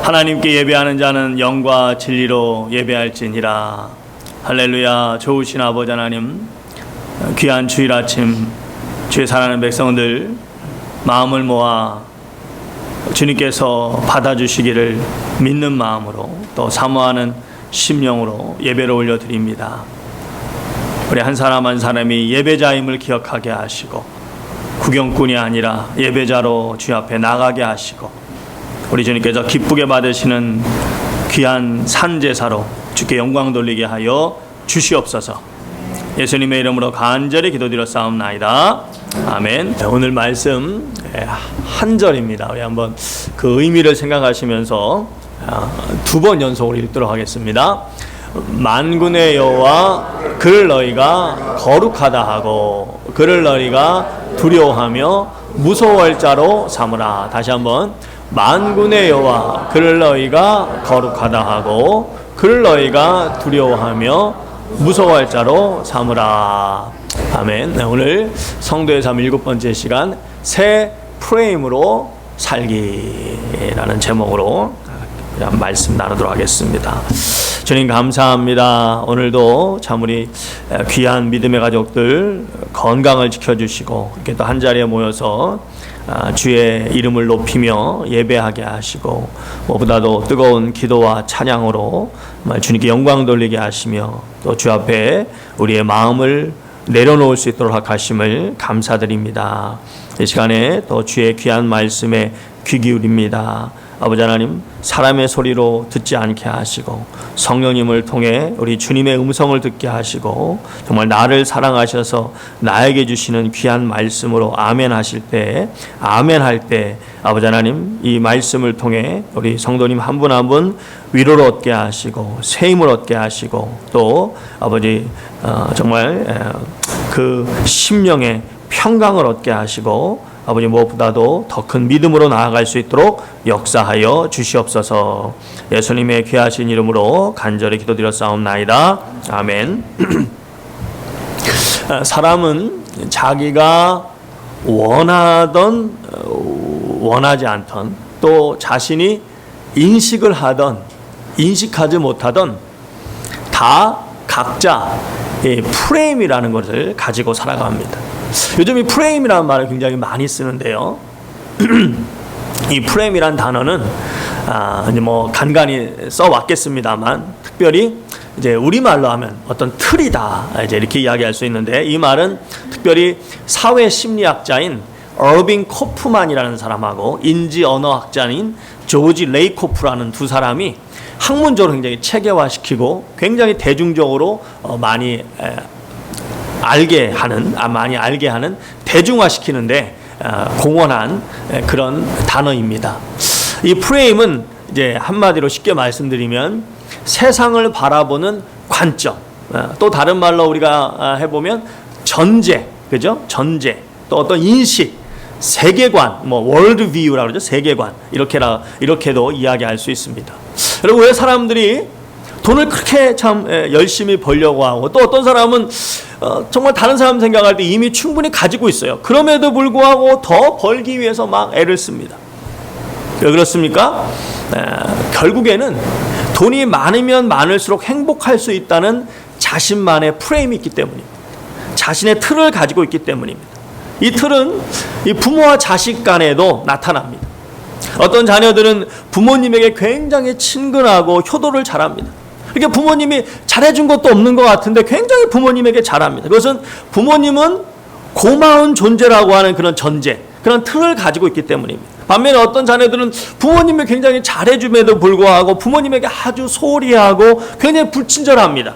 하나님께 예배하는 자는 영과 진리로 예배할지니라. 할렐루야. 좋으신 아버지 하나님, 귀한 주일 아침 주의 사랑하는 백성들 마음을 모아 주님께서 받아주시기를 믿는 마음으로 또 사모하는 심령으로 예배를 올려드립니다. 우리 한 사람 한 사람이 예배자임을 기억하게 하시고 구경꾼이 아니라 예배자로 주 앞에 나가게 하시고 우리 주님께서 기쁘게 받으시는 귀한 산제사로 주께 영광 돌리게 하여 주시옵소서. 예수님의 이름으로 간절히 기도드렸사옵나이다. 아멘. 오늘 말씀 한 절입니다. 우리 한번 그 의미를 생각하시면서 두 번 연속으로 읽도록 하겠습니다. 만군의 여호와 그를 너희가 거룩하다 하고 그를 너희가 두려워하며 무서워할 자로 삼으라. 다시 한번. 만군의 여호와 그를 너희가 거룩하다 하고 그를 너희가 두려워하며 무서워할 자로 삼으라. 아멘. 네, 오늘 성도의 삶 7번째 시간 새 프레임으로 살기라는 제목으로 말씀 나누도록 하겠습니다. 주님 감사합니다. 오늘도 참 우리 귀한 믿음의 가족들 건강을 지켜주시고 이렇게 또 한자리에 모여서 주의 이름을 높이며 예배하게 하시고 무엇보다도 뜨거운 기도와 찬양으로 주님께 영광 돌리게 하시며 또 주 앞에 우리의 마음을 내려놓을 수 있도록 하심을 감사드립니다. 이 시간에 또 주의 귀한 말씀에 귀 기울입니다. 아버지 하나님, 사람의 소리로 듣지 않게 하시고 성령님을 통해 우리 주님의 음성을 듣게 하시고 정말 나를 사랑하셔서 나에게 주시는 귀한 말씀으로 아멘 하실 때, 아멘 할 때 아버지 하나님, 이 말씀을 통해 우리 성도님 한 분 한 분 위로를 얻게 하시고 새 힘을 얻게 하시고 또 아버지 정말 그 심령의 평강을 얻게 하시고 아버지 무엇보다도 더 큰 믿음으로 나아갈 수 있도록 역사하여 주시옵소서. 예수님의 귀하신 이름으로 간절히 기도드렸사옵나이다. 아멘. 사람은 자기가 원하던 원하지 않던 또 자신이 인식을 하던 인식하지 못하던 다 각자 프레임이라는 것을 가지고 살아갑니다. 요즘 이 프레임이라는 말을 굉장히 많이 쓰는데요. 이 프레임이란 단어는 이제 뭐 간간히 써왔겠습니다만 특별히 이제 우리말로 하면 어떤 틀이다 이제 이렇게 이야기할 수 있는데 이 말은 특별히 사회 심리학자인 어빙 코프만이라는 사람하고 인지 언어학자인 조지 레이코프라는 두 사람이 학문적으로 굉장히 체계화시키고 굉장히 대중적으로 많이 많이 알게 하는 대중화시키는데 공헌한 그런 단어입니다. 이 프레임은 이제 한마디로 쉽게 말씀드리면 세상을 바라보는 관점, 또 다른 말로 우리가 해보면 전제, 그죠? 전제, 또 어떤 인식, 세계관, 뭐 월드뷰라고 그러죠. 세계관 이렇게도 이야기할 수 있습니다. 여러분, 왜 사람들이 돈을 그렇게 참 열심히 벌려고 하고 또 어떤 사람은 정말 다른 사람 생각할 때 이미 충분히 가지고 있어요. 그럼에도 불구하고 더 벌기 위해서 막 애를 씁니다. 왜 그렇습니까? 결국에는 돈이 많으면 많을수록 행복할 수 있다는 자신만의 프레임이 있기 때문입니다. 자신의 틀을 가지고 있기 때문입니다. 이 틀은 이 부모와 자식 간에도 나타납니다. 어떤 자녀들은 부모님에게 굉장히 친근하고 효도를 잘합니다. 그러니까 부모님이 잘해준 것도 없는 것 같은데 굉장히 부모님에게 잘합니다. 그것은 부모님은 고마운 존재라고 하는 그런 전제, 그런 틀을 가지고 있기 때문입니다. 반면에 어떤 자녀들은 부모님이 굉장히 잘해줌에도 불구하고 부모님에게 아주 소홀히 하고 굉장히 불친절합니다.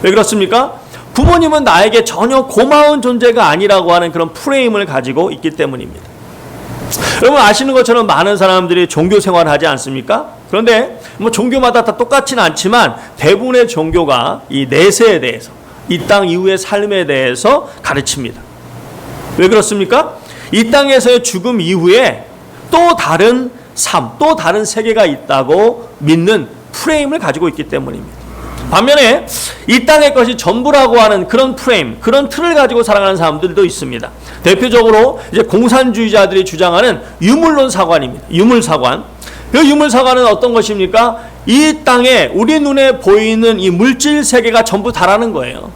왜 그렇습니까? 부모님은 나에게 전혀 고마운 존재가 아니라고 하는 그런 프레임을 가지고 있기 때문입니다. 여러분 아시는 것처럼 많은 사람들이 종교 생활을 하지 않습니까? 그런데 뭐 종교마다 다 똑같지는 않지만 대부분의 종교가 이 내세에 대해서, 이 땅 이후의 삶에 대해서 가르칩니다. 왜 그렇습니까? 이 땅에서의 죽음 이후에 또 다른 삶, 또 다른 세계가 있다고 믿는 프레임을 가지고 있기 때문입니다. 반면에 이 땅의 것이 전부라고 하는 그런 프레임, 그런 틀을 가지고 살아가는 사람들도 있습니다. 대표적으로 이제 공산주의자들이 주장하는 유물론 사관입니다. 유물사관. 그 유물사관은 어떤 것입니까? 이 땅에 우리 눈에 보이는 이 물질 세계가 전부 다라는 거예요.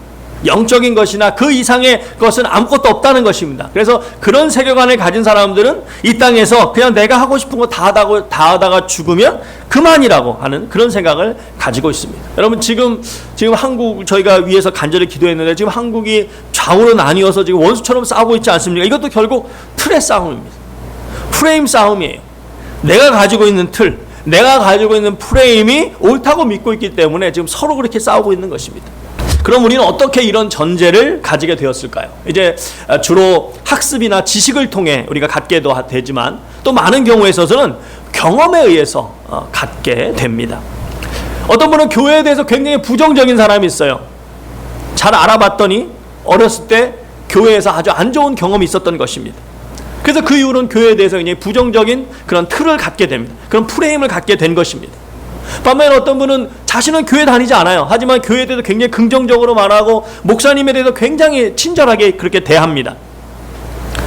영적인 것이나 그 이상의 것은 아무것도 없다는 것입니다. 그래서 그런 세계관을 가진 사람들은 이 땅에서 그냥 내가 하고 싶은 거 다 하다가 죽으면 그만이라고 하는 그런 생각을 가지고 있습니다. 여러분 지금 한국 저희가 위에서 간절히 기도했는데 지금 한국이 좌우로 나뉘어서 지금 원수처럼 싸우고 있지 않습니까? 이것도 결국 틀의 싸움입니다. 프레임 싸움이에요. 내가 가지고 있는 틀, 내가 가지고 있는 프레임이 옳다고 믿고 있기 때문에 지금 서로 그렇게 싸우고 있는 것입니다. 그럼 우리는 어떻게 이런 전제를 가지게 되었을까요? 이제 주로 학습이나 지식을 통해 우리가 갖게도 되지만 또 많은 경우에 있어서는 경험에 의해서 갖게 됩니다. 어떤 분은 교회에 대해서 굉장히 부정적인 사람이 있어요. 잘 알아봤더니 어렸을 때 교회에서 아주 안 좋은 경험이 있었던 것입니다. 그래서 그 이후로는 교회에 대해서 굉장히 부정적인 그런 틀을 갖게 됩니다. 그런 프레임을 갖게 된 것입니다. 반면에 어떤 분은 자신은 교회 다니지 않아요. 하지만 교회에 대해서 굉장히 긍정적으로 말하고 목사님에 대해서 굉장히 친절하게 그렇게 대합니다.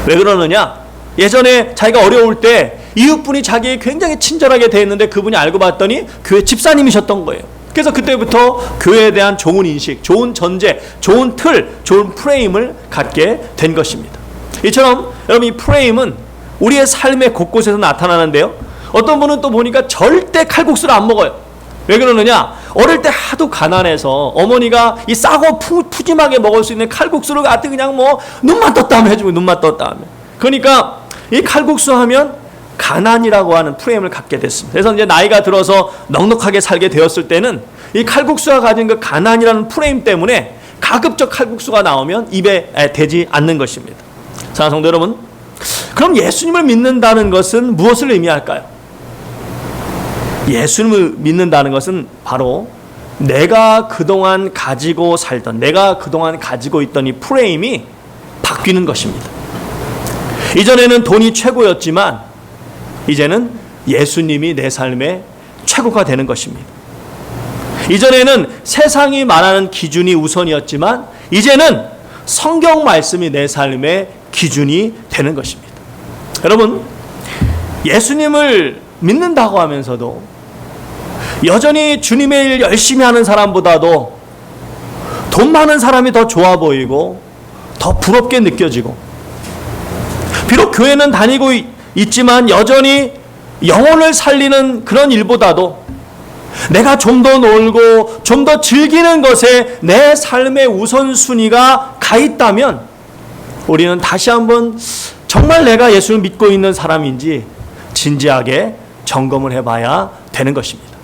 왜 그러느냐? 예전에 자기가 어려울 때 이웃분이 자기에게 굉장히 친절하게 대했는데 그분이 알고 봤더니 교회 집사님이셨던 거예요. 그래서 그때부터 교회에 대한 좋은 인식, 좋은 전제, 좋은 틀, 좋은 프레임을 갖게 된 것입니다. 이처럼 여러분 이 프레임은 우리의 삶의 곳곳에서 나타나는데요. 어떤 분은 또 보니까 절대 칼국수를 안 먹어요. 왜 그러느냐? 어릴 때 하도 가난해서 어머니가 이 싸고 푸짐하게 먹을 수 있는 칼국수를 갖다 그냥 뭐 눈만 떴다 하면 해주고 눈만 떴다 하면. 그러니까 이 칼국수 하면 가난이라고 하는 프레임을 갖게 됐습니다. 그래서 이제 나이가 들어서 넉넉하게 살게 되었을 때는 이 칼국수가 가진 그 가난이라는 프레임 때문에 가급적 칼국수가 나오면 입에 대지 않는 것입니다. 사랑하는 성도 여러분, 그럼 예수님을 믿는다는 것은 무엇을 의미할까요? 예수님을 믿는다는 것은 바로 내가 그동안 가지고 살던, 내가 그동안 가지고 있던 이 프레임이 바뀌는 것입니다. 이전에는 돈이 최고였지만 이제는 예수님이 내 삶의 최고가 되는 것입니다. 이전에는 세상이 말하는 기준이 우선이었지만 이제는 성경 말씀이 내 삶의 기준이 되는 것입니다. 여러분, 예수님을 믿는다고 하면서도 여전히 주님의 일 열심히 하는 사람보다도 돈 많은 사람이 더 좋아 보이고 더 부럽게 느껴지고, 비록 교회는 다니고 있지만 여전히 영혼을 살리는 그런 일보다도 내가 좀 더 놀고 좀 더 즐기는 것에 내 삶의 우선순위가 가 있다면 우리는 다시 한번 정말 내가 예수를 믿고 있는 사람인지 진지하게 점검을 해봐야 되는 것입니다.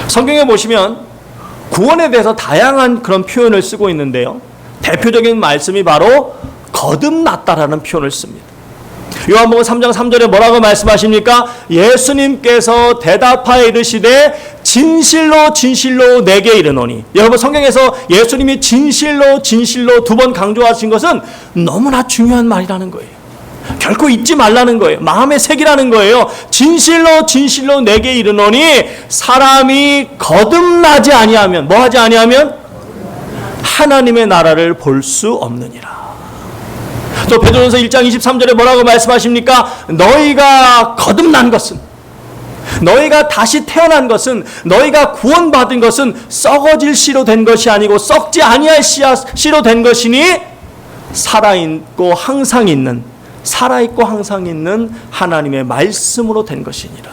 성경에 보시면 구원에 대해서 다양한 그런 표현을 쓰고 있는데요. 대표적인 말씀이 바로 거듭났다라는 표현을 씁니다. 요한복음 3장 3절에 뭐라고 말씀하십니까? 예수님께서 대답하여 이르시되 진실로 진실로 내게 이르노니. 여러분, 성경에서 예수님이 진실로 진실로 두 번 강조하신 것은 너무나 중요한 말이라는 거예요. 결코 잊지 말라는 거예요. 마음에 새기라는 거예요. 진실로 진실로 내게 이르노니 사람이 거듭나지 아니하면, 뭐 하지 아니하면? 하나님의 나라를 볼 수 없느니라. 또 베드로전서 1장 23절에 뭐라고 말씀하십니까? 너희가 거듭난 것은, 너희가 다시 태어난 것은, 너희가 구원받은 것은 썩어질 씨로 된 것이 아니고 썩지 아니할 씨로 된 것이니 살아있고 항상 있는, 살아있고 항상 있는 하나님의 말씀으로 된 것이니라.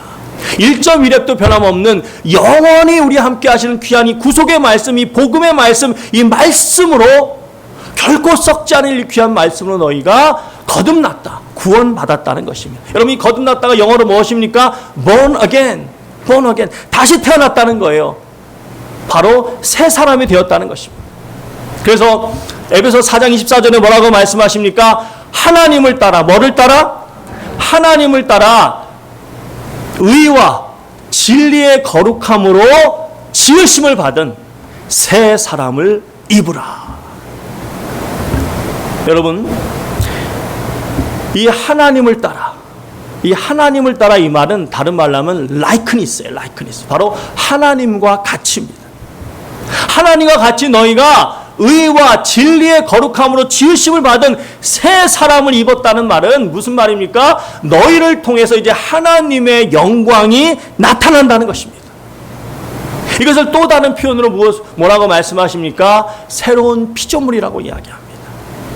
1.1획도 변함없는 영원히 우리 함께 하시는 귀한 이 구속의 말씀, 이 복음의 말씀, 이 말씀으로 결코 썩지 않을 이 귀한 말씀으로 너희가 거듭났다, 구원받았다는 것입니다. 여러분, 이 거듭났다가 영어로 무엇입니까? born again, born again. 다시 태어났다는 거예요. 바로 새 사람이 되었다는 것입니다. 그래서 에베소 4장 24절에 뭐라고 말씀하십니까? 하나님을 따라, 뭐를 따라? 하나님을 따라 의와 진리의 거룩함으로 지으심을 받은 새 사람을 입으라. 여러분, 이 하나님을 따라, 이 하나님을 따라 이 말은 다른 말로 하면 라이크니스예요. 라이크니스. 바로 하나님과 같이입니다. 하나님과 같이 너희가 의와 진리의 거룩함으로 지으심을 받은 새 사람을 입었다는 말은 무슨 말입니까? 너희를 통해서 이제 하나님의 영광이 나타난다는 것입니다. 이것을 또 다른 표현으로 뭐라고 말씀하십니까? 새로운 피조물이라고 이야기합니다.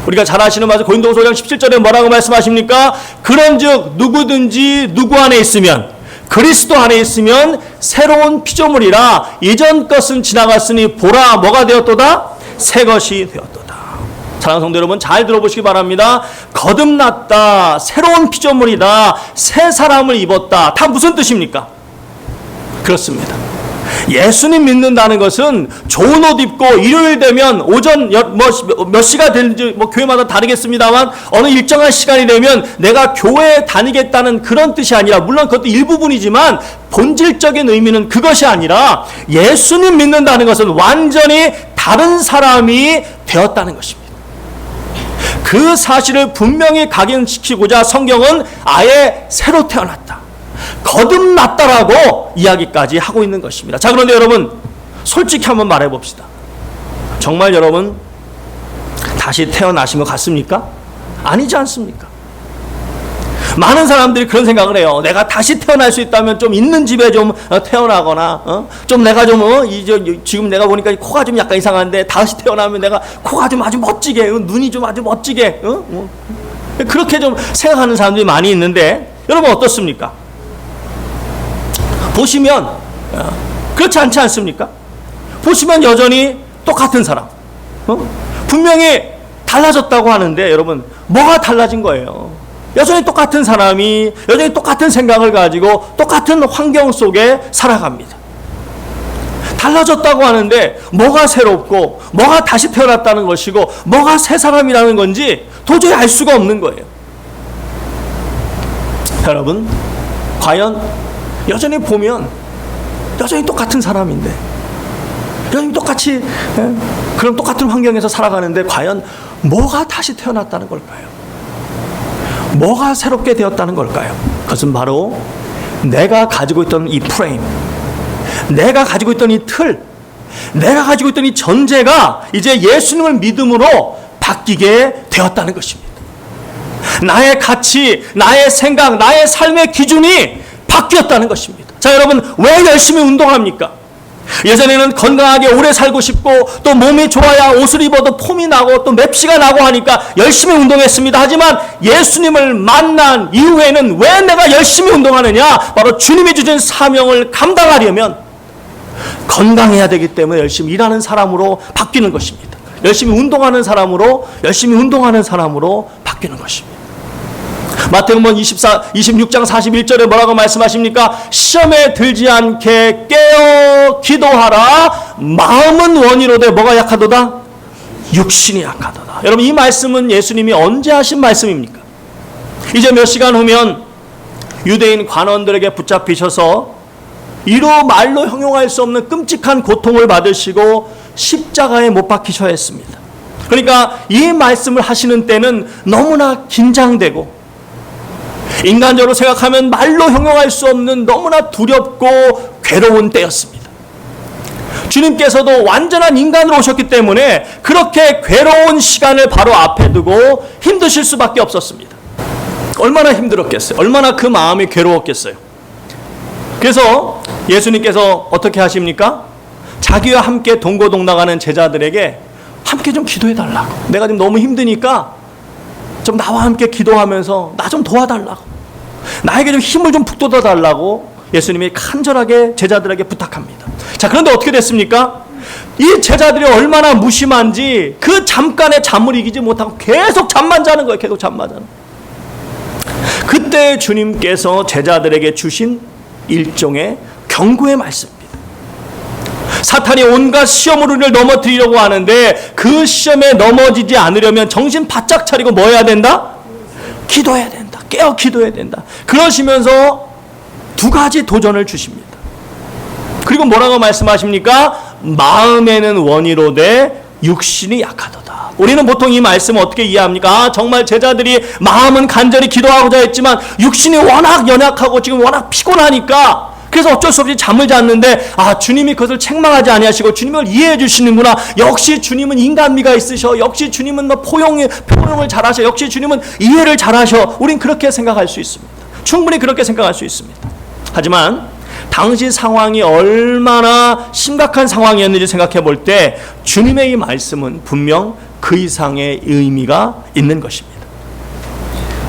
우리가 잘 아시는 말씀 고린도후서 5장 17절에 뭐라고 말씀하십니까? 그런즉 누구든지 누구 안에 있으면, 그리스도 안에 있으면 새로운 피조물이라 이전 것은 지나갔으니 보라 뭐가 되었도다? 새 것이 되었도다. 사랑하는 성도 여러분, 잘 들어보시기 바랍니다. 거듭났다, 새로운 피조물이다, 새 사람을 입었다. 다 무슨 뜻입니까? 그렇습니다. 예수님 믿는다는 것은 좋은 옷 입고 일요일 되면 오전 몇 시가 되는지 교회마다 다르겠습니다만 어느 일정한 시간이 되면 내가 교회에 다니겠다는 그런 뜻이 아니라, 물론 그것도 일부분이지만 본질적인 의미는 그것이 아니라 예수님 믿는다는 것은 완전히 다른 사람이 되었다는 것입니다. 그 사실을 분명히 각인시키고자 성경은 아예 새로 태어났다, 거듭났다라고 이야기까지 하고 있는 것입니다. 자, 그런데 여러분, 솔직히 한번 말해봅시다. 정말 여러분 다시 태어나신 것 같습니까? 아니지 않습니까? 많은 사람들이 그런 생각을 해요. 내가 다시 태어날 수 있다면 좀 있는 집에 좀 태어나거나, 좀 내가 지금 내가 보니까 코가 좀 약간 이상한데 다시 태어나면 내가 코가 좀 아주 멋지게, 눈이 좀 아주 멋지게, 그렇게 좀 생각하는 사람들이 많이 있는데, 여러분 어떻습니까? 보시면 그렇지 않지 않습니까? 보시면 여전히 똑같은 사람, 분명히 달라졌다고 하는데 여러분 뭐가 달라진 거예요? 여전히 똑같은 사람이 여전히 똑같은 생각을 가지고 똑같은 환경 속에 살아갑니다. 달라졌다고 하는데 뭐가 새롭고 뭐가 다시 태어났다는 것이고 뭐가 새 사람이라는 건지 도저히 알 수가 없는 거예요. 여러분, 과연 여전히 보면 여전히 똑같은 사람인데, 여전히 똑같이 그런 똑같은 환경에서 살아가는데 과연 뭐가 다시 태어났다는 걸까요? 뭐가 새롭게 되었다는 걸까요? 그것은 바로 내가 가지고 있던 이 프레임, 내가 가지고 있던 이 틀, 내가 가지고 있던 이 전제가 이제 예수님을 믿음으로 바뀌게 되었다는 것입니다. 나의 가치, 나의 생각, 나의 삶의 기준이 바뀌었다는 것입니다. 자, 여러분, 왜 열심히 운동합니까? 예전에는 건강하게 오래 살고 싶고 또 몸이 좋아야 옷을 입어도 폼이 나고 또 맵시가 나고 하니까 열심히 운동했습니다. 하지만 예수님을 만난 이후에는 왜 내가 열심히 운동하느냐? 바로 주님이 주신 사명을 감당하려면 건강해야 되기 때문에 열심히 일하는 사람으로 바뀌는 것입니다. 열심히 운동하는 사람으로 바뀌는 것입니다. 마태복음 26장 41절에 뭐라고 말씀하십니까? 시험에 들지 않게 깨어 기도하라. 마음은 원이로되 뭐가 약하도다? 육신이 약하도다. 여러분, 이 말씀은 예수님이 언제 하신 말씀입니까? 이제 몇 시간 후면 유대인 관원들에게 붙잡히셔서 이로 말로 형용할 수 없는 끔찍한 고통을 받으시고 십자가에 못 박히셔야 했습니다. 그러니까 이 말씀을 하시는 때는 너무나 긴장되고 인간적으로 생각하면 말로 형용할 수 없는 너무나 두렵고 괴로운 때였습니다. 주님께서도 완전한 인간으로 오셨기 때문에 그렇게 괴로운 시간을 바로 앞에 두고 힘드실 수밖에 없었습니다. 얼마나 힘들었겠어요? 얼마나 그 마음이 괴로웠겠어요? 그래서 예수님께서 어떻게 하십니까? 자기와 함께 동고동락하는 제자들에게 함께 좀 기도해달라고, 내가 지금 너무 힘드니까 좀 나와 함께 기도하면서 나 좀 도와달라고, 나에게 좀 힘을 좀 북돋아달라고 예수님이 간절하게 제자들에게 부탁합니다. 자, 그런데 어떻게 됐습니까? 이 제자들이 얼마나 무심한지 그 잠깐의 잠을 이기지 못하고 계속 잠만 자는 거예요. 계속 잠만 자는 거예요. 그때 주님께서 제자들에게 주신 일종의 경고의 말씀입니다. 사탄이 온갖 시험으로 우리를 넘어뜨리려고 하는데 그 시험에 넘어지지 않으려면 정신 바짝 차리고 뭐 해야 된다? 기도해야 된다. 깨어 기도해야 된다. 그러시면서 두 가지 도전을 주십니다. 그리고 뭐라고 말씀하십니까? 마음에는 원이로되 육신이 약하도다. 우리는 보통 이 말씀을 어떻게 이해합니까? 정말 제자들이 마음은 간절히 기도하고자 했지만 육신이 워낙 연약하고 지금 워낙 피곤하니까 그래서 어쩔 수 없이 잠을 잤는데 주님이 그것을 책망하지 아니하시고 주님을 이해해 주시는구나. 역시 주님은 인간미가 있으셔. 역시 주님은 포용을 잘하셔. 역시 주님은 이해를 잘하셔. 우린 그렇게 생각할 수 있습니다. 충분히 그렇게 생각할 수 있습니다. 하지만 당시 상황이 얼마나 심각한 상황이었는지 생각해 볼 때 주님의 이 말씀은 분명 그 이상의 의미가 있는 것입니다.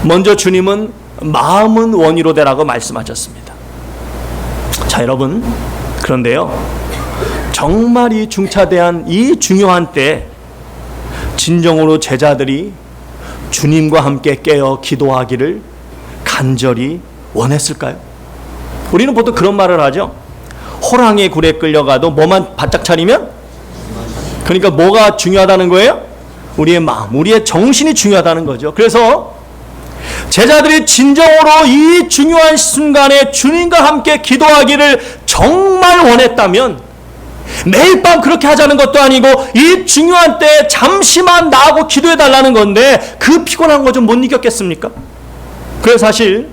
먼저 주님은 마음은 원이로 되라고 말씀하셨습니다. 자, 여러분, 그런데요, 정말 이 중차대한 이 중요한 때 진정으로 제자들이 주님과 함께 깨어 기도하기를 간절히 원했을까요? 우리는 보통 그런 말을 하죠. 호랑이 굴에 끌려가도 뭐만 바짝 차리면? 그러니까 뭐가 중요하다는 거예요? 우리의 마음, 우리의 정신이 중요하다는 거죠. 그래서 제자들이 진정으로 이 중요한 순간에 주님과 함께 기도하기를 정말 원했다면 매일 밤 그렇게 하자는 것도 아니고 이 중요한 때에 잠시만 나하고 기도해달라는 건데 그 피곤한 거 좀 못 이겼겠습니까? 그래서 사실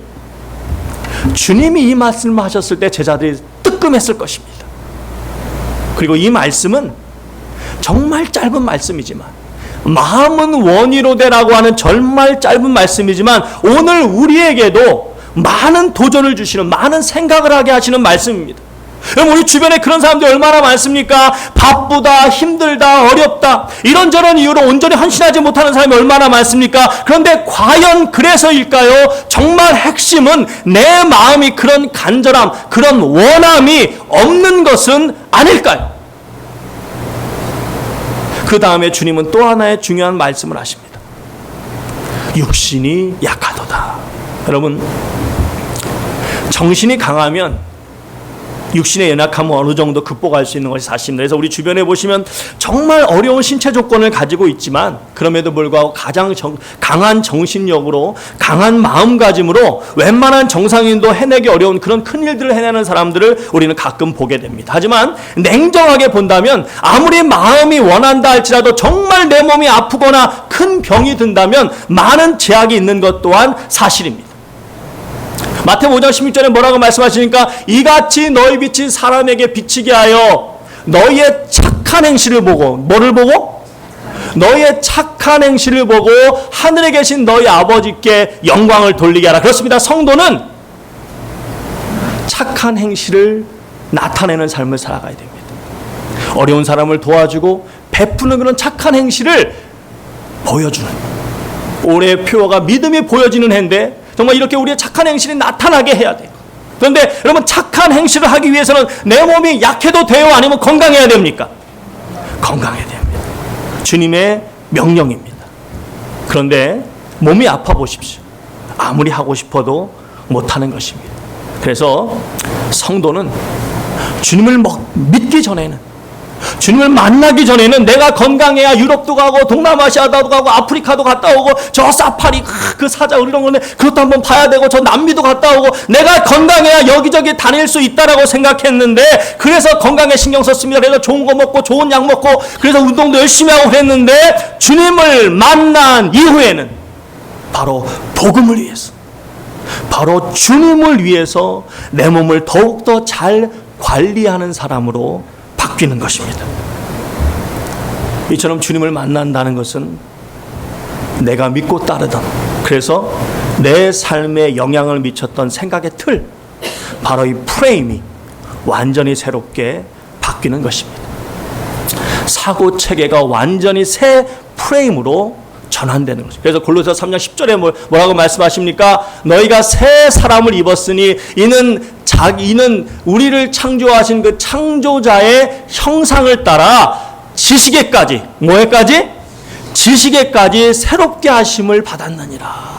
주님이 이 말씀을 하셨을 때 제자들이 뜨끔했을 것입니다. 그리고 이 말씀은 정말 짧은 말씀이지만, 마음은 원이로 되라고 하는 정말 짧은 말씀이지만 오늘 우리에게도 많은 도전을 주시는, 많은 생각을 하게 하시는 말씀입니다. 여러분, 우리 주변에 그런 사람들이 얼마나 많습니까? 바쁘다, 힘들다, 어렵다, 이런저런 이유로 온전히 헌신하지 못하는 사람이 얼마나 많습니까? 그런데 과연 그래서일까요? 정말 핵심은 내 마음이 그런 간절함, 그런 원함이 없는 것은 아닐까요? 그 다음에 주님은 또 하나의 중요한 말씀을 하십니다. 육신이 약하도다. 여러분, 정신이 강하면 육신의 연약함은 어느 정도 극복할 수 있는 것이 사실입니다. 그래서 우리 주변에 보시면 정말 어려운 신체 조건을 가지고 있지만 그럼에도 불구하고 가장 강한 정신력으로, 강한 마음가짐으로 웬만한 정상인도 해내기 어려운 그런 큰 일들을 해내는 사람들을 우리는 가끔 보게 됩니다. 하지만 냉정하게 본다면 아무리 마음이 원한다 할지라도 정말 내 몸이 아프거나 큰 병이 든다면 많은 제약이 있는 것 또한 사실입니다. 마태복음 5장 16절에 뭐라고 말씀하시니까 이같이 너희 빛이 사람에게 비치게 하여 너희의 착한 행실을 보고, 뭐를 보고? 너희의 착한 행실을 보고 하늘에 계신 너희 아버지께 영광을 돌리게 하라. 그렇습니다. 성도는 착한 행실을 나타내는 삶을 살아가야 됩니다. 어려운 사람을 도와주고 베푸는 그런 착한 행실을 보여주는, 올해의 표어가 믿음이 보여지는 해인데 정말 이렇게 우리의 착한 행실이 나타나게 해야 돼요. 그런데 여러분, 착한 행실을 하기 위해서는 내 몸이 약해도 돼요? 아니면 건강해야 됩니까? 건강해야 됩니다. 주님의 명령입니다. 그런데 몸이 아파 보십시오. 아무리 하고 싶어도 못하는 것입니다. 그래서 성도는 주님을 믿기 전에는, 주님을 만나기 전에는 내가 건강해야 유럽도 가고 동남아시아도 가고 아프리카도 갔다 오고 저 사파리 그 사자 이런 거는 그것도 한번 봐야 되고 저 남미도 갔다 오고 내가 건강해야 여기저기 다닐 수 있다라고 생각했는데, 그래서 건강에 신경 썼습니다. 그래서 좋은 거 먹고 좋은 약 먹고 그래서 운동도 열심히 하고 그랬는데 주님을 만난 이후에는 바로 복음을 위해서, 바로 주님을 위해서 내 몸을 더욱더 잘 관리하는 사람으로 바뀌는 것입니다. 이처럼 주님을 만난다는 것은 내가 믿고 따르던, 그래서 내 삶에 영향을 미쳤던 생각의 틀, 바로 이 프레임이 완전히 새롭게 바뀌는 것입니다. 사고 체계가 완전히 새 프레임으로 전환되는 것입니다. 그래서 골로새서 3장 10절에 뭐라고 말씀하십니까? 너희가 새 사람을 입었으니 이는 우리를 창조하신 그 창조자의 형상을 따라 지식에까지, 뭐에까지? 지식에까지 새롭게 하심을 받았느니라.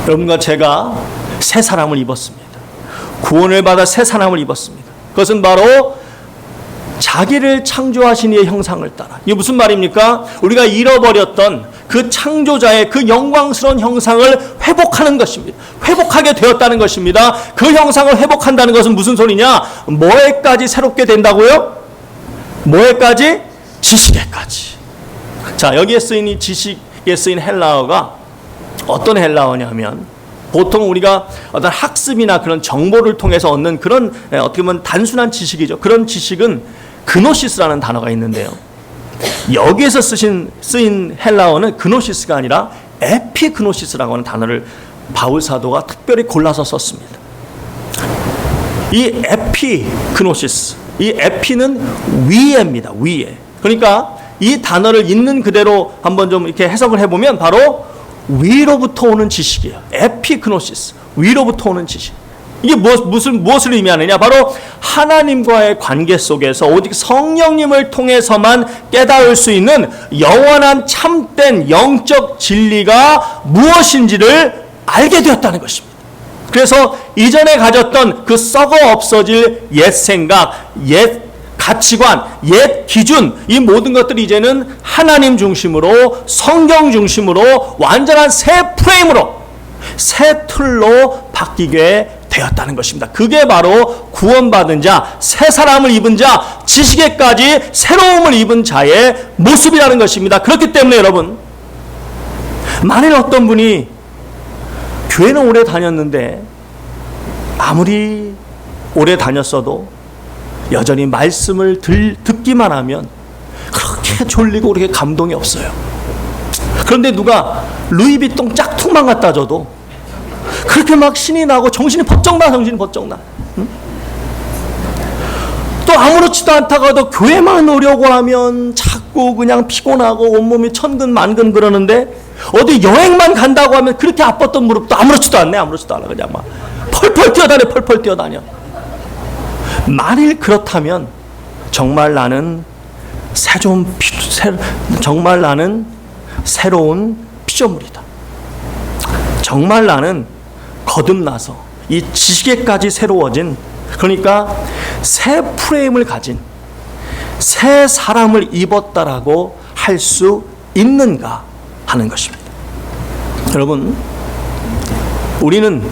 여러분과 제가 새 사람을 입었습니다. 구원을 받아 새 사람을 입었습니다. 그것은 바로 자기를 창조하신 이의 형상을 따라. 이게 무슨 말입니까? 우리가 잃어버렸던 그 창조자의 그 영광스러운 형상을 회복하는 것입니다. 회복하게 되었다는 것입니다. 그 형상을 회복한다는 것은 무슨 소리냐? 뭐에까지 새롭게 된다고요? 뭐에까지? 지식에까지. 자, 여기에 쓰인 이 지식에 쓰인 헬라어가 어떤 헬라어냐면 보통 우리가 어떤 학습이나 그런 정보를 통해서 얻는 그런 어떻게 보면 단순한 지식이죠. 그런 지식은 그노시스라는 단어가 있는데요. 여기에서 쓰인 헬라어는 그노시스가 아니라 에피그노시스라고 하는 단어를 바울 사도가 특별히 골라서 썼습니다. 이 에피그노시스, 이 에피는 위에입니다. 위에. 그러니까 이 단어를 있는 그대로 한번 좀 이렇게 해석을 해보면 바로 위로부터 오는 지식이에요. 에피그노시스, 위로부터 오는 지식. 이게 무엇을 의미하느냐? 바로 하나님과의 관계 속에서 오직 성령님을 통해서만 깨달을 수 있는 영원한 참된 영적 진리가 무엇인지를 알게 되었다는 것입니다. 그래서 이전에 가졌던 그 썩어 없어질 옛 생각, 옛 가치관, 옛 기준, 이 모든 것들이 이제는 하나님 중심으로, 성경 중심으로, 완전한 새 프레임으로, 새 틀로 바뀌게 되었다는 것입니다. 그게 바로 구원받은 자, 새 사람을 입은 자, 지식에까지 새로움을 입은 자의 모습이라는 것입니다. 그렇기 때문에 여러분, 만일 어떤 분이 교회는 오래 다녔는데 아무리 오래 다녔어도 여전히 말씀을 듣기만 하면 그렇게 졸리고 그렇게 감동이 없어요. 그런데 누가 루이비통 짝퉁만 갖다 줘도 그렇게 막 신이 나고 정신이 번쩍 나. 응? 또 아무렇지도 않다가도 교회만 오려고 하면 자꾸 그냥 피곤하고 온몸이 천근만근 그러는데 어디 여행만 간다고 하면 그렇게 아팠던 무릎도 아무렇지도 않아. 그냥 막 펄펄 뛰어다녀. 만일 그렇다면 정말 나는 정말 나는 새로운 피조물이다. 정말 나는 거듭나서 이 지식에까지 새로워진, 그러니까 새 프레임을 가진 새 사람을 입었다라고 할 수 있는가 하는 것입니다. 여러분, 우리는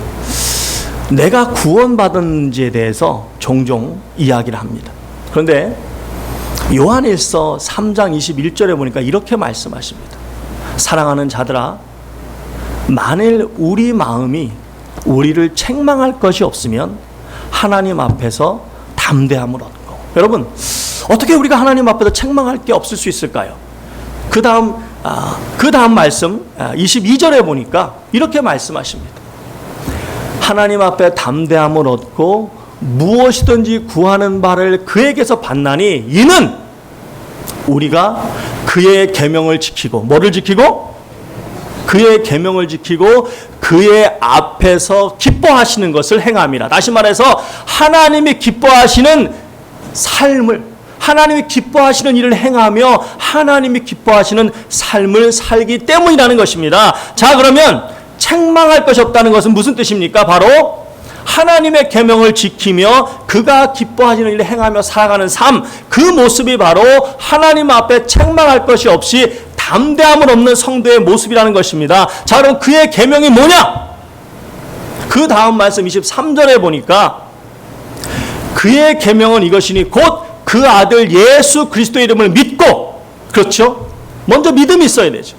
내가 구원받은지에 대해서 종종 이야기를 합니다. 그런데 요한일서 3장 21절에 보니까 이렇게 말씀하십니다. 사랑하는 자들아, 만일 우리 마음이 우리를 책망할 것이 없으면 하나님 앞에서 담대함을 얻고. 여러분, 어떻게 우리가 하나님 앞에서 책망할 게 없을 수 있을까요? 그 다음 말씀 22절에 보니까 이렇게 말씀하십니다. 하나님 앞에 담대함을 얻고 무엇이든지 구하는 바를 그에게서 받나니 이는 우리가 그의 계명을 지키고, 뭐를 지키고? 그의 계명을 지키고 그의 앞에서 기뻐하시는 것을 행함이라. 다시 말해서 하나님이 기뻐하시는 삶을, 하나님이 기뻐하시는 일을 행하며 하나님이 기뻐하시는 삶을 살기 때문이라는 것입니다. 자, 그러면 책망할 것이 없다는 것은 무슨 뜻입니까? 바로 하나님의 계명을 지키며 그가 기뻐하시는 일을 행하며 살아가는 삶, 그 모습이 바로 하나님 앞에 책망할 것이 없이 담대함을 없는 성도의 모습이라는 것입니다. 자, 그럼 그의 계명이 뭐냐? 그 다음 말씀 23절에 보니까 그의 계명은 이것이니 곧 그 아들 예수 그리스도의 이름을 믿고, 그렇죠? 먼저 믿음이 있어야 되죠.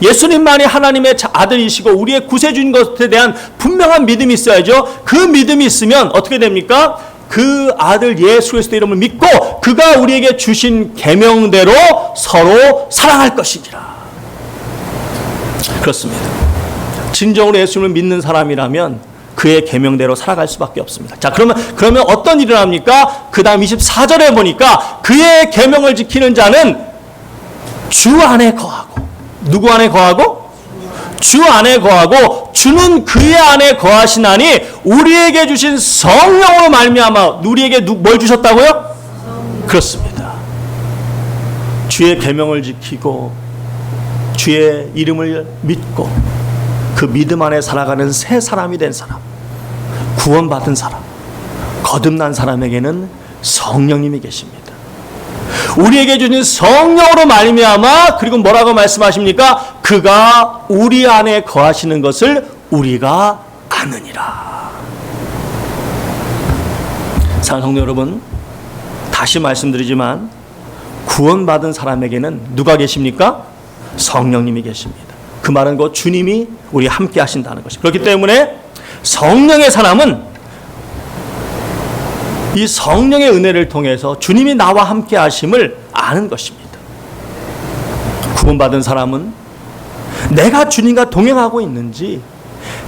예수님만이 하나님의 아들이시고 우리의 구세주인 것에 대한 분명한 믿음이 있어야죠. 그 믿음이 있으면 어떻게 됩니까? 그 아들 예수 그리스도의 이름을 믿고 그가 우리에게 주신 계명대로 서로 사랑할 것이니라. 그렇습니다. 진정으로 예수님을 믿는 사람이라면 그의 계명대로 살아갈 수밖에 없습니다. 자, 그러면 어떤 일을 합니까? 그 다음 24절에 보니까 그의 계명을 지키는 자는 주 안에 거하고, 누구 안에 거하고? 주 안에 거하고 주는 그의 안에 거하시나니 우리에게 주신 성령으로 말미암아. 우리에게 뭘 주셨다고요? 그렇습니다. 주의 계명을 지키고 주의 이름을 믿고 그 믿음 안에 살아가는 새 사람이 된 사람, 구원받은 사람, 거듭난 사람에게는 성령님이 계십니다. 우리에게 주신 성령으로 말미암아, 그리고 뭐라고 말씀하십니까? 그가 우리 안에 거하시는 것을 우리가 아느니라. 사랑하는 성도 여러분, 다시 말씀드리지만 구원받은 사람에게는 누가 계십니까? 성령님이 계십니다. 그 그 말은 곧 주님이 우리와 함께 하신다는 것입니다. 그렇기 때문에 성령의 사람은 이 성령의 은혜를 통해서 주님이 나와 함께 하심을 아는 것입니다. 구원받은 사람은 내가 주님과 동행하고 있는지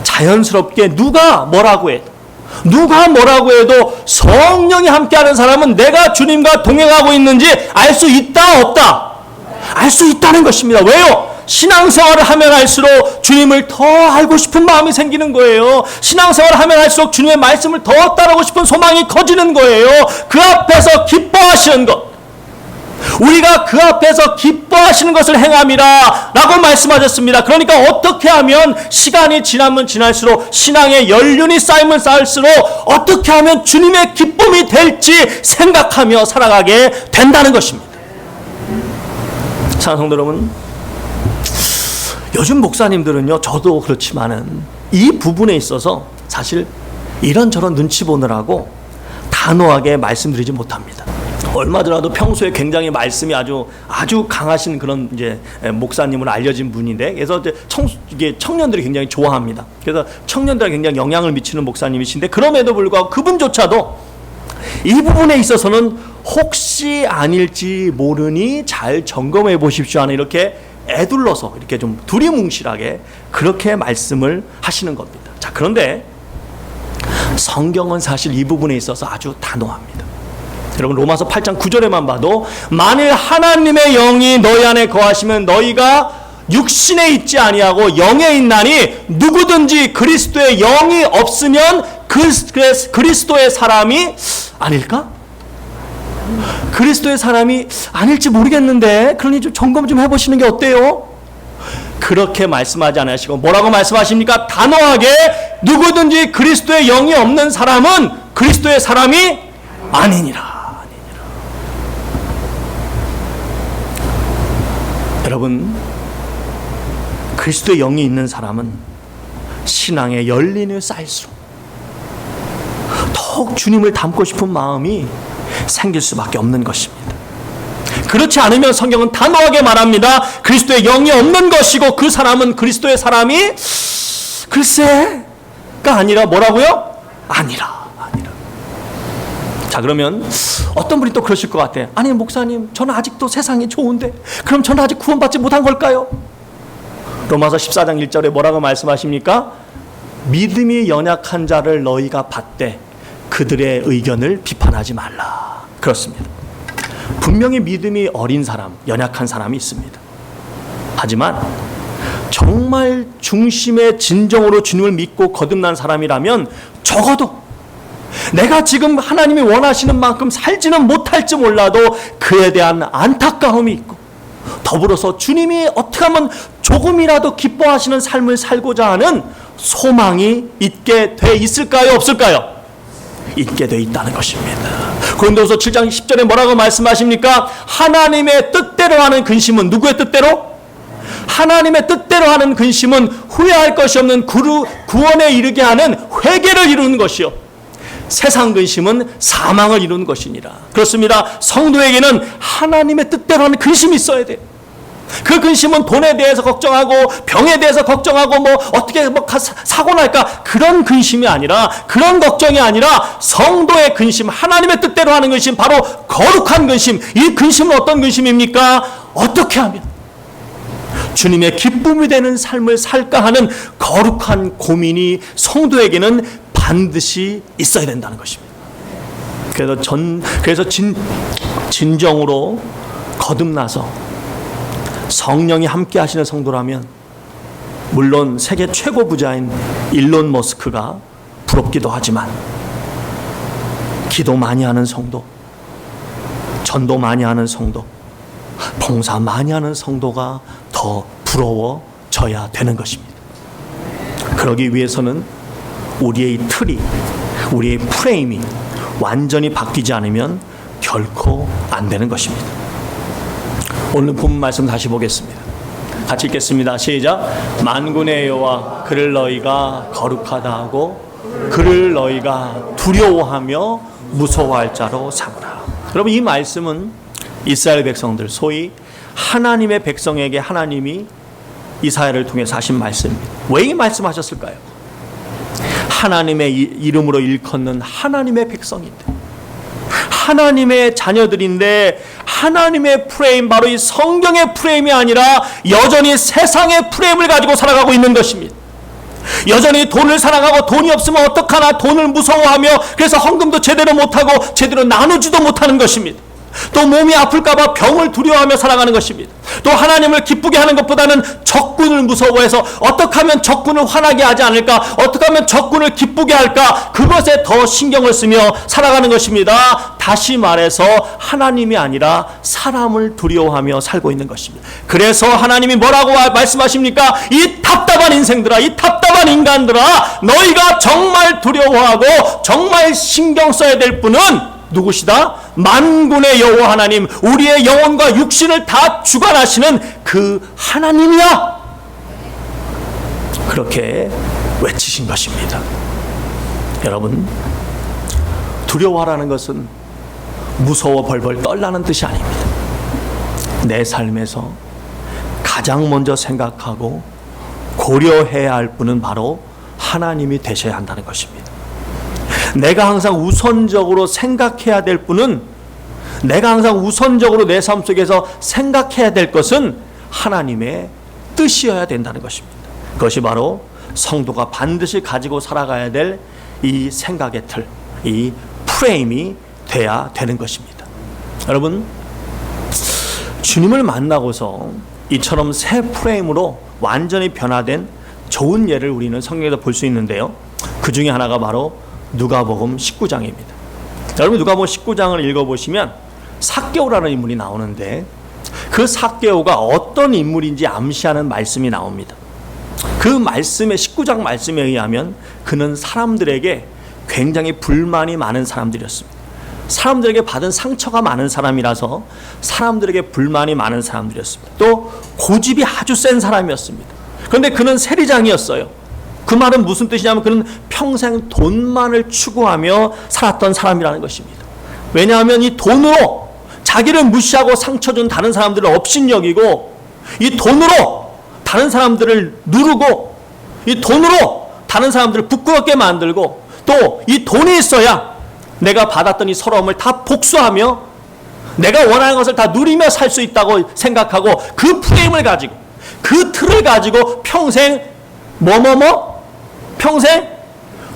자연스럽게 누가 뭐라고 해도 성령이 함께하는 사람은 내가 주님과 동행하고 있는지 알 수 있다 없다? 알 수 있다는 것입니다. 왜요? 신앙생활을 하면 할수록 주님을 더 알고 싶은 마음이 생기는 거예요. 신앙생활을 하면 할수록 주님의 말씀을 더 따르고 싶은 소망이 커지는 거예요. 그 앞에서 기뻐하시는 것, 우리가 그 앞에서 기뻐하시는 것을 행함이라 라고 말씀하셨습니다. 그러니까 어떻게 하면 시간이 지나면 지날수록 신앙의 연륜이 쌓이면 쌓일수록 어떻게 하면 주님의 기쁨이 될지 생각하며 살아가게 된다는 것입니다. 사랑하는 성도 여러분, 요즘 목사님들은요, 저도 그렇지만은 이 부분에 있어서 사실 이런저런 눈치 보느라고 단호하게 말씀드리지 못합니다. 얼마 전에도 평소에 굉장히 말씀이 아주 강하신 그런 이제 목사님으로 알려진 분인데, 그래서 이게 청년들이 굉장히 좋아합니다. 그래서 청년들에게 굉장히 영향을 미치는 목사님이신데, 그럼에도 불구하고 그분조차도 이 부분에 있어서는 혹시 아닐지 모르니 잘 점검해 보십시오 하는 이렇게 애둘러서 이렇게 좀 두리뭉실하게 그렇게 말씀을 하시는 겁니다. 자, 그런데 성경은 사실 이 부분에 있어서 아주 단호합니다. 여러분, 로마서 8장 9절에만 봐도 만일 하나님의 영이 너희 안에 거하시면 너희가 육신에 있지 아니하고 영에 있나니 누구든지 그리스도의 영이 없으면 그리스도의 사람이 아닐까? 그리스도의 사람이 아닐지 모르겠는데, 그러니 좀 점검 좀 해보시는 게 어때요? 그렇게 말씀하지 않으시고 뭐라고 말씀하십니까? 단호하게 누구든지 그리스도의 영이 없는 사람은 그리스도의 사람이 아니니라. 여러분, 그리스도의 영이 있는 사람은 신앙의 연륜이 쌓일수록 더욱 주님을 닮고 싶은 마음이 생길 수밖에 없는 것입니다. 그렇지 않으면 성경은 단호하게 말합니다. 그리스도의 영이 없는 것이고 그 사람은 그리스도의 사람이 글쎄가 아니라 뭐라고요? 아니라. 자, 그러면 어떤 분이 또 그러실 것 같아요. 아니, 목사님, 저는 아직도 세상이 좋은데 그럼 저는 아직 구원받지 못한 걸까요? 로마서 14장 1절에 뭐라고 말씀하십니까? 믿음이 연약한 자를 너희가 받되 그들의 의견을 비판하지 말라. 그렇습니다. 분명히 믿음이 어린 사람, 연약한 사람이 있습니다. 하지만 정말 중심의 진정으로 주님을 믿고 거듭난 사람이라면 적어도 내가 지금 하나님이 원하시는 만큼 살지는 못할지 몰라도 그에 대한 안타까움이 있고, 더불어서 주님이 어떻게 하면 조금이라도 기뻐하시는 삶을 살고자 하는 소망이 있게 돼 있을까요? 없을까요? 있게 돼 있다는 것입니다. 고린도후서 7장 10절에 뭐라고 말씀하십니까? 하나님의 뜻대로 하는 근심은 누구의 뜻대로? 하나님의 뜻대로 하는 근심은 후회할 것이 없는 구원에 이르게 하는 회개를 이루는 것이요, 세상 근심은 사망을 이루는 것이니라. 그렇습니다. 성도에게는 하나님의 뜻대로 하는 근심이 있어야 돼요. 그 근심은 돈에 대해서 걱정하고 병에 대해서 걱정하고 어떻게 사고 날까, 그런 근심이 아니라, 그런 걱정이 아니라 성도의 근심, 하나님의 뜻대로 하는 근심, 바로 거룩한 근심. 이 근심은 어떤 근심입니까? 어떻게 하면 주님의 기쁨이 되는 삶을 살까 하는 거룩한 고민이 성도에게는 반드시 있어야 된다는 것입니다. 그래서 진정으로 거듭나서 성령이 함께 하시는 성도라면, 물론 세계 최고 부자인 일론 머스크가 부럽기도 하지만 기도 많이 하는 성도, 전도 많이 하는 성도, 봉사 많이 하는 성도가 더 부러워져야 되는 것입니다. 그러기 위해서는 우리의 틀이, 우리의 프레임이 완전히 바뀌지 않으면 결코 안 되는 것입니다. 오늘 본 말씀 다시 보겠습니다. 같이 읽겠습니다. 시작. 만군의 여호와 그를 너희가 거룩하다 하고 그를 너희가 두려워하며 무서워할 자로 삼으라. 여러분, 이 말씀은 이스라엘 백성들, 소위 하나님의 백성에게 하나님이 이사야를 통해서 하신 말씀입니다. 왜 이 말씀하셨을까요? 하나님의 이름으로 일컫는 하나님의 백성인데, 하나님의 자녀들인데, 하나님의 프레임, 바로 이 성경의 프레임이 아니라 여전히 세상의 프레임을 가지고 살아가고 있는 것입니다. 여전히 돈을 사랑하고 돈이 없으면 어떡하나 돈을 무서워하며, 그래서 헌금도 제대로 못하고 제대로 나누지도 못하는 것입니다. 또 몸이 아플까봐 병을 두려워하며 살아가는 것입니다. 또 하나님을 기쁘게 하는 것보다는 적군을 무서워해서 어떻게 하면 적군을 화나게 하지 않을까, 어떻게 하면 적군을 기쁘게 할까, 그것에 더 신경을 쓰며 살아가는 것입니다. 다시 말해서 하나님이 아니라 사람을 두려워하며 살고 있는 것입니다. 그래서 하나님이 뭐라고 말씀하십니까? 이 답답한 인생들아, 이 답답한 인간들아, 너희가 정말 두려워하고 정말 신경 써야 될 분은 누구시다? 만군의 여호와 하나님, 우리의 영혼과 육신을 다 주관하시는 그 하나님이야. 그렇게 외치신 것입니다. 여러분, 두려워하라는 것은 무서워 벌벌 떨라는 뜻이 아닙니다. 내 삶에서 가장 먼저 생각하고 고려해야 할 분은 바로 하나님이 되셔야 한다는 것입니다. 내가 항상 우선적으로 생각해야 될 분은, 내가 항상 우선적으로 내 삶 속에서 생각해야 될 것은 하나님의 뜻이어야 된다는 것입니다. 그것이 바로 성도가 반드시 가지고 살아가야 될 이 생각의 틀, 이 프레임이 돼야 되는 것입니다. 여러분, 주님을 만나고서 이처럼 새 프레임으로 완전히 변화된 좋은 예를 우리는 성경에서 볼 수 있는데요. 그 중에 하나가 바로 누가복음 19장입니다. 여러분, 누가복음 19장을 읽어보시면 삭개오라는 인물이 나오는데, 그 삭개오가 어떤 인물인지 암시하는 말씀이 나옵니다. 그 말씀의 19장 말씀에 의하면 그는 사람들에게 굉장히 불만이 많은 사람들이었습니다. 사람들에게 받은 상처가 많은 사람이라서 사람들에게 불만이 많은 사람들이었습니다. 또 고집이 아주 센 사람이었습니다. 그런데 그는 세리장이었어요. 그 말은 무슨 뜻이냐면 그는 평생 돈만을 추구하며 살았던 사람이라는 것입니다. 왜냐하면 이 돈으로 자기를 무시하고 상처 준 다른 사람들을 업신여기고, 이 돈으로 다른 사람들을 누르고, 이 돈으로 다른 사람들을 부끄럽게 만들고, 또 이 돈이 있어야 내가 받았던 이 서러움을 다 복수하며 내가 원하는 것을 다 누리며 살 수 있다고 생각하고, 그 프레임을 가지고, 그 틀을 가지고 평생 평생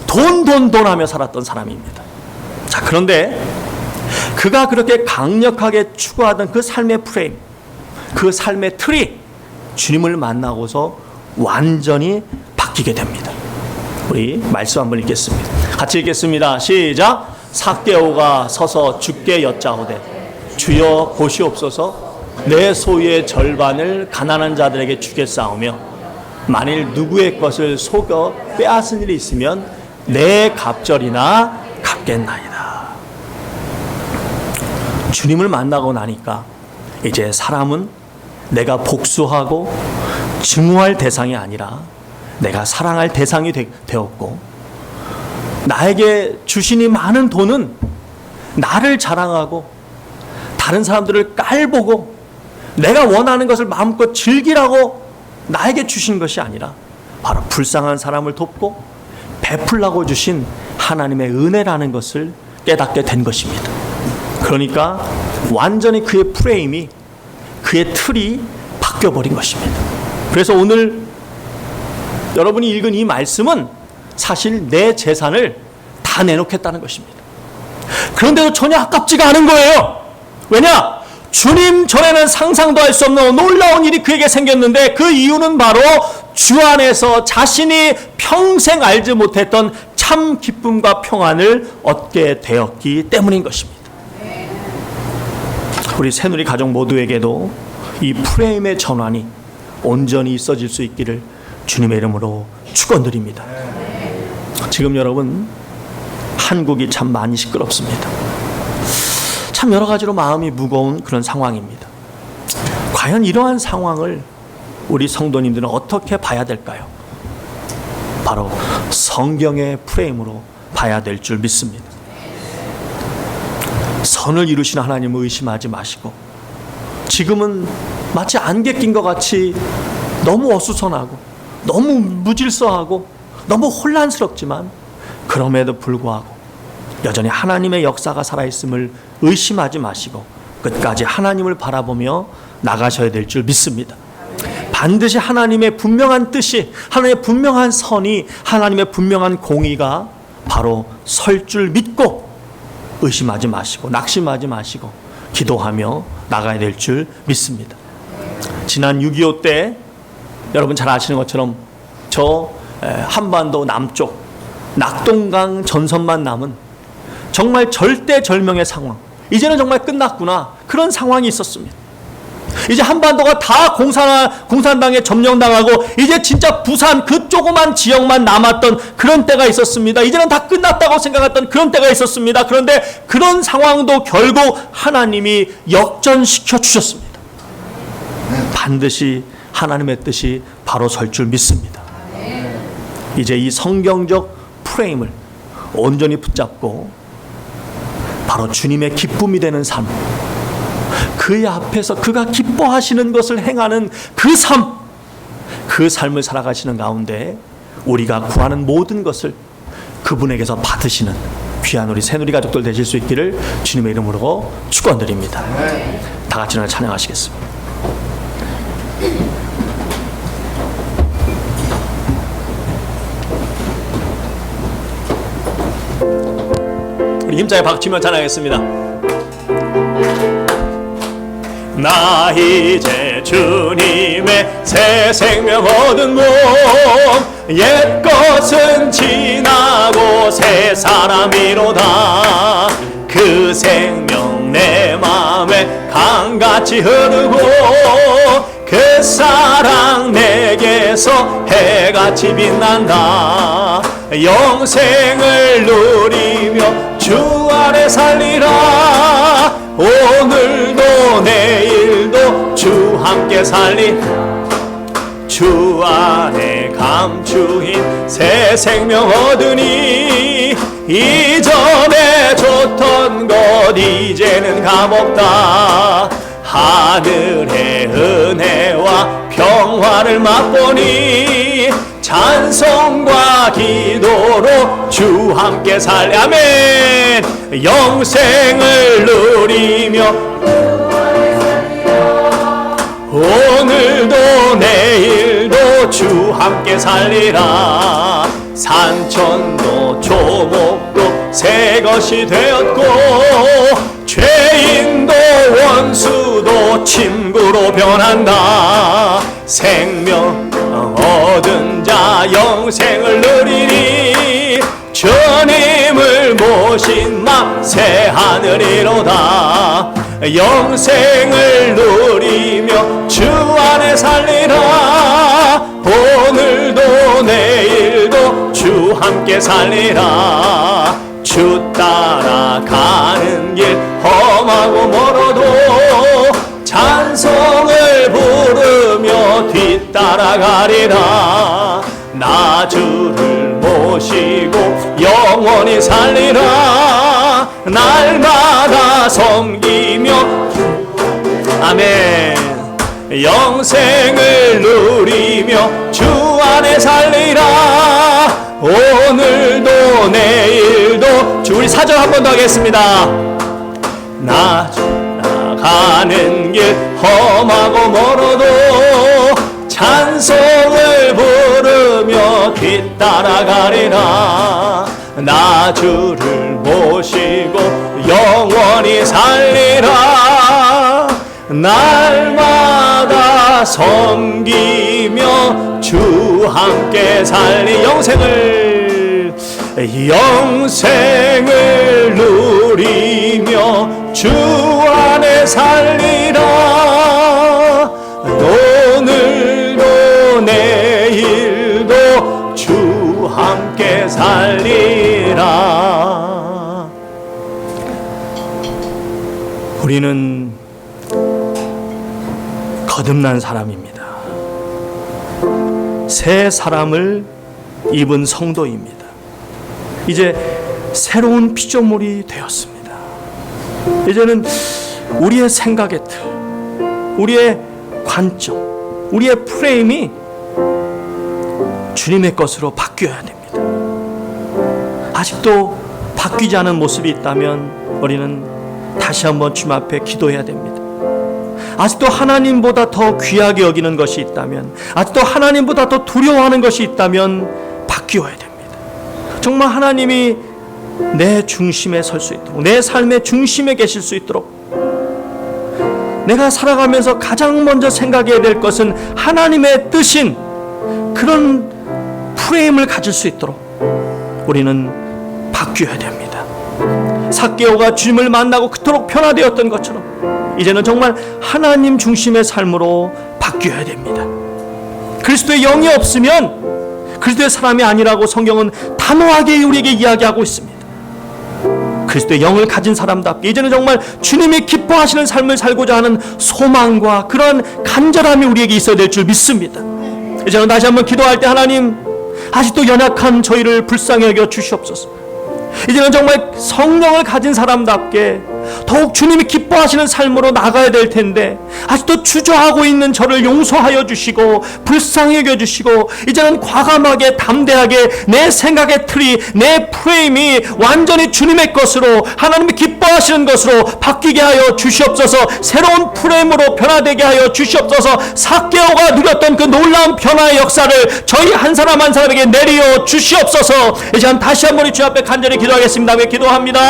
돈 하며 살았던 사람입니다. 자, 그런데 그가 그렇게 강력하게 추구하던 그 삶의 프레임, 그 삶의 틀이 주님을 만나고서 완전히 바뀌게 됩니다. 우리 말씀 한번 읽겠습니다. 같이 읽겠습니다. 시작. 삭개오가 서서 주께 여짜오되 주여 보시옵소서, 내 소유의 절반을 가난한 자들에게 주겠사오며 만일 누구의 것을 속여 빼앗은 일이 있으면 내 갑절이나 갚겠나이다. 주님을 만나고 나니까 이제 사람은 내가 복수하고 증오할 대상이 아니라 내가 사랑할 대상이 되었고, 나에게 주신 이 많은 돈은 나를 자랑하고 다른 사람들을 깔보고 내가 원하는 것을 마음껏 즐기라고 나에게 주신 것이 아니라 바로 불쌍한 사람을 돕고 베풀라고 주신 하나님의 은혜라는 것을 깨닫게 된 것입니다. 그러니까 완전히 그의 프레임이, 그의 틀이 바뀌어버린 것입니다. 그래서 오늘 여러분이 읽은 이 말씀은 사실 내 재산을 다 내놓겠다는 것입니다. 그런데도 전혀 아깝지가 않은 거예요. 왜냐? 주님 전에는 상상도 할 수 없는 놀라운 일이 그에게 생겼는데, 그 이유는 바로 주 안에서 자신이 평생 알지 못했던 참 기쁨과 평안을 얻게 되었기 때문인 것입니다. 우리 새누리 가족 모두에게도 이 프레임의 전환이 온전히 있어질 수 있기를 주님의 이름으로 축원드립니다. 지금 여러분, 한국이 참 많이 시끄럽습니다. 참 여러 가지로 마음이 무거운 그런 상황입니다. 과연 이러한 상황을 우리 성도님들은 어떻게 봐야 될까요? 바로 성경의 프레임으로 봐야 될 줄 믿습니다. 선을 이루시는 하나님을 의심하지 마시고, 지금은 마치 안개 낀 것 같이 너무 어수선하고 너무 무질서하고 너무 혼란스럽지만 그럼에도 불구하고 여전히 하나님의 역사가 살아있음을 의심하지 마시고 끝까지 하나님을 바라보며 나가셔야 될 줄 믿습니다. 반드시 하나님의 분명한 뜻이, 하나님의 분명한 선이, 하나님의 분명한 공의가 바로 설 줄 믿고 의심하지 마시고 낙심하지 마시고 기도하며 나가야 될 줄 믿습니다. 지난 6.25 때 여러분 잘 아시는 것처럼 저 한반도 남쪽 낙동강 전선만 남은 정말 절대절명의 상황, 이제는 정말 끝났구나, 그런 상황이 있었습니다. 이제 한반도가 다 공산당에 점령당하고 이제 진짜 부산 그 조그만 지역만 남았던 그런 때가 있었습니다. 이제는 다 끝났다고 생각했던 그런 때가 있었습니다. 그런데 그런 상황도 결국 하나님이 역전시켜 주셨습니다. 반드시 하나님의 뜻이 바로 설 줄 믿습니다. 이제 이 성경적 프레임을 온전히 붙잡고 바로 주님의 기쁨이 되는 삶, 그의 앞에서 그가 기뻐하시는 것을 행하는 그 삶, 그 삶을 살아가시는 가운데 우리가 구하는 모든 것을 그분에게서 받으시는 귀한 우리 새누리 가족들 되실 수 있기를 주님의 이름으로 축원드립니다. 다 같이 오늘 찬양하시겠습니다. 우리 힘차게 박치며 찬양하겠습니다. 나 이제 주님의 새 생명 얻은 몸, 옛것은 지나고 새 사람이로다. 그 생명 내 맘에 강같이 흐르고 그 사랑 내게서 해같이 빛난다. 영생을 누리며 주 아래 살리라. 오늘도 내일도 주 함께 주 안에 감추인 새 생명 얻으니 이전에 줬던 것 이제는 값없다. 하늘의 은혜와 평화를 맛보니 찬송과 기도로 주 함께 아멘. 영생을 누리며 오늘도 내일도 주 함께 살리라. 산천도 조목도 새 것이 되었고 죄인도 원수도 친구로 변한다. 생명 얻은 자 영생을 누리니 주님을 모신 마 새 하늘이로다. 영생을 누리며 주 안에 살리라. 오늘도 내일도 주 함께 살리라. 주 따라가는 길 험하고 멀어도 찬송을 부르며 뒤따라가리라. 나 주를 모시고 영원히 살리라. 날마다 섬기며 아멘. 영생을 누리며 주 안에 살리라. 오늘도 내일도 우리 사절 한 번 더 하겠습니다. 나가는 길 험하고 멀어도 찬송을 부르며 뒤따라가리라. 나 주를 모시고 영원히 살리라. 날마다 섬기며 주 함께 살리 영생을 누리며 주 안에 살리라. 오늘도 내일도 주 함께 살리라. 우리는 거듭난 사람입니다. 새 사람을 입은 성도입니다. 이제 새로운 피조물이 되었습니다. 이제는 우리의 생각의 틀, 우리의 관점, 우리의 프레임이 주님의 것으로 바뀌어야 됩니다. 아직도 바뀌지 않은 모습이 있다면 우리는 다시 한번 주님 앞에 기도해야 됩니다. 아직도 하나님보다 더 귀하게 여기는 것이 있다면, 아직도 하나님보다 더 두려워하는 것이 있다면 바뀌어야 됩니다. 정말 하나님이 내 중심에 설 수 있도록, 내 삶의 중심에 계실 수 있도록, 내가 살아가면서 가장 먼저 생각해야 될 것은 하나님의 뜻인 그런 프레임을 가질 수 있도록 우리는 바뀌어야 됩니다. 삭개오가 주님을 만나고 그토록 변화되었던 것처럼 이제는 정말 하나님 중심의 삶으로 바뀌어야 됩니다. 그리스도의 영이 없으면 그리스도의 사람이 아니라고 성경은 단호하게 우리에게 이야기하고 있습니다. 그리스도의 영을 가진 사람답게 이제는 정말 주님이 기뻐하시는 삶을 살고자 하는 소망과 그런 간절함이 우리에게 있어야 될 줄 믿습니다. 이제는 다시 한번 기도할 때 하나님, 아직도 연약한 저희를 불쌍히 여겨 주시옵소서. 이제는 정말 성령을 가진 사람답게 더욱 주님이 기뻐하시는 삶으로 나가야 될 텐데 아직도 주저하고 있는 저를 용서하여 주시고 불쌍히 여겨주시고 이제는 과감하게 담대하게 내 생각의 틀이, 내 프레임이 완전히 주님의 것으로, 하나님이 기뻐하시는 것으로 바뀌게 하여 주시옵소서. 새로운 프레임으로 변화되게 하여 주시옵소서. 삭개오가 누렸던 그 놀라운 변화의 역사를 저희 한 사람 한 사람에게 내려 주시옵소서. 이제 다시 한번 주 앞에 간절히 기도하겠습니다. 기도합니다.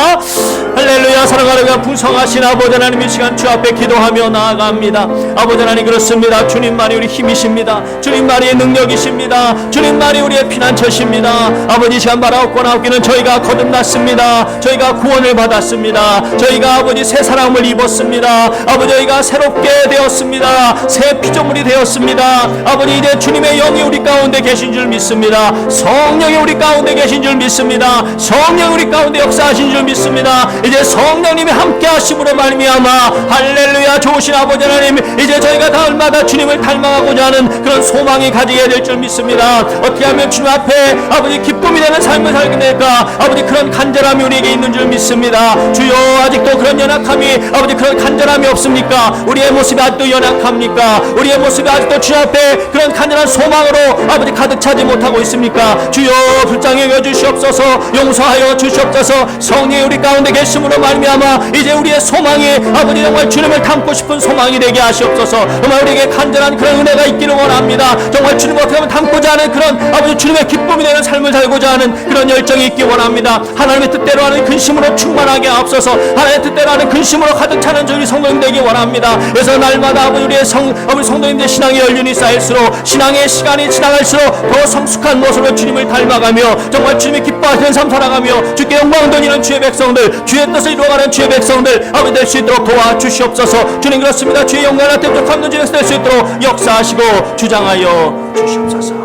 할렐루야. 사랑하는 풍성하신 아버지 하나님, 이 시간 주 앞에 기도하며 나아갑니다. 아버지 하나님, 그렇습니다. 주님만이 우리 힘이십니다. 주님만이 능력이십니다. 주님만이 우리의 피난처십니다. 아버지, 이 시간 바라옵고 나옵기는 저희가 거듭났습니다. 저희가 구원을 받았습니다. 저희가 아버지 새 사랑을 입었습니다. 아버지, 저희가 새롭게 되었습니다. 새 피조물이 되었습니다. 아버지, 이제 주님의 영이 우리 가운데 계신 줄 믿습니다. 성령이 우리 가운데 계신 줄 믿습니다. 성령 우리 가운데 역사하신 줄 믿습니다. 이제 성령님이 함께 하심으로 말미암아 할렐루야, 좋으신 아버지 하나님, 이제 저희가 날마다 주님을 닮아가고자 하는 그런 소망이 가지게 될 줄 믿습니다. 어떻게 하면 주님 앞에 아버지 기쁨이 되는 삶을 살게 될까? 아버지, 그런 간절함이 우리에게 있는 줄 믿습니다. 주여, 아직도 그런 연약함이, 아버지 그런 간절함이 없습니까? 우리의 모습이 아직도 연약합니까? 우리의 모습이 아직도 주 앞에 그런 간절한 소망으로 아버지 가득 차지 못하고 있습니까? 주여, 불쌍히 여겨 주시옵소서. 용서하여 주시옵소서. 성령이 우리 가운데 계심으로 말미암아 이제 우리의 소망이 아버지 정말 주님을 닮고 싶은 소망이 되게 하시옵소서. 정말 우리에게 간절한 그런 은혜가 있기를 원합니다. 정말 주님을 어떻게 하면 닮고자 하는 그런 아버지 주님의 기쁨이 되는 삶을 살고자 하는 그런 열정이 있기 원합니다. 하나님의 뜻대로 하는 근심으로 충만하게 앞서서 하나님의 뜻대로 하는 근심으로 가득 차는 저희 성도님 되기 원합니다. 그래서 날마다 아버지 우리의 아버지 성도님들의 신앙의 연륜이 쌓일수록, 신앙의 시간이 지나갈수록 더 성숙한 모습으로 주님을 닮아가며 정말 주님이 기뻐하시는 삶 살아가며 주께 영광 돌리는 주의 백성들, 주의 뜻을 이루어가는 주의 백성들 아버지 될 수 있도록 도와주시옵소서. 주님, 그렇습니다. 주의 영광을 나타내고 갚는 주에서 될 수 있도록 역사하시고 주장하여 주시옵소서.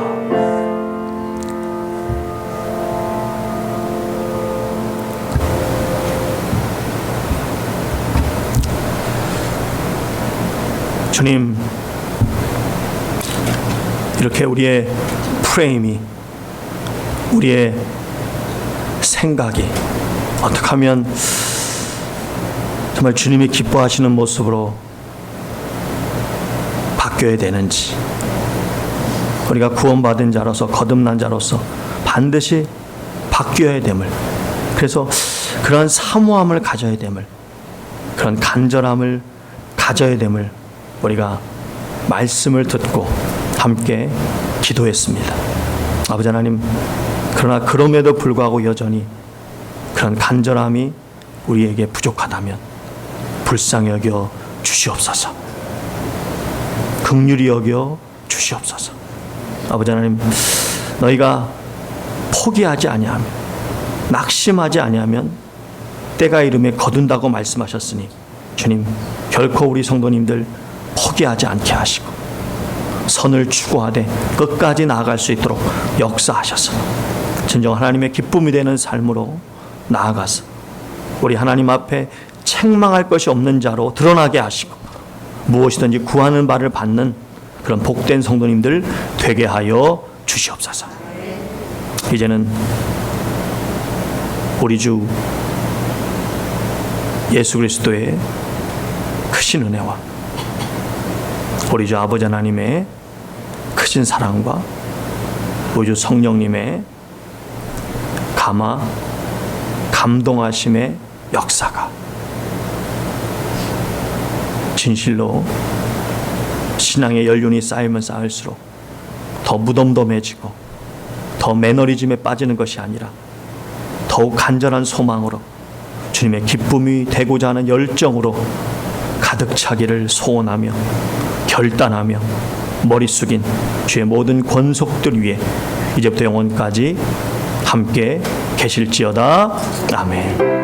주님, 이렇게 우리의 프레임이, 우리의 생각이 어떻게 하면 정말 주님이 기뻐하시는 모습으로 바뀌어야 되는지, 우리가 구원받은 자로서, 거듭난 자로서 반드시 바뀌어야 됨을, 그래서 그런 사모함을 가져야 됨을, 그런 간절함을 가져야 됨을 우리가 말씀을 듣고 함께 기도했습니다. 아버지 하나님, 그러나 그럼에도 불구하고 여전히 그런 간절함이 우리에게 부족하다면 불쌍히 여겨 주시옵소서. 긍휼히 여겨 주시옵소서. 아버지 하나님, 너희가 포기하지 아니하면, 낙심하지 아니하면 때가 이름에 거둔다고 말씀하셨으니 주님, 결코 우리 성도님들 포기하지 않게 하시고 선을 추구하되 끝까지 나아갈 수 있도록 역사하셔서 진정 하나님의 기쁨이 되는 삶으로 나아가서 우리 하나님 앞에 책망할 것이 없는 자로 드러나게 하시고 무엇이든지 구하는 바를 받는 그런 복된 성도님들 되게 하여 주시옵소서. 이제는 우리 주 예수 그리스도의 크신 은혜와 우리 주 아버지 하나님의 크신 사랑과 우주 성령님의 감동하심의 역사가 진실로 신앙의 연륜이 쌓이면 쌓일수록 더 무덤덤해지고 더 매너리즘에 빠지는 것이 아니라 더욱 간절한 소망으로 주님의 기쁨이 되고자 하는 열정으로 가득 차기를 소원하며 결단하며 머리 숙인 주의 모든 권속들 위에 이제부터 영원까지 함께 계실지어다. 아멘.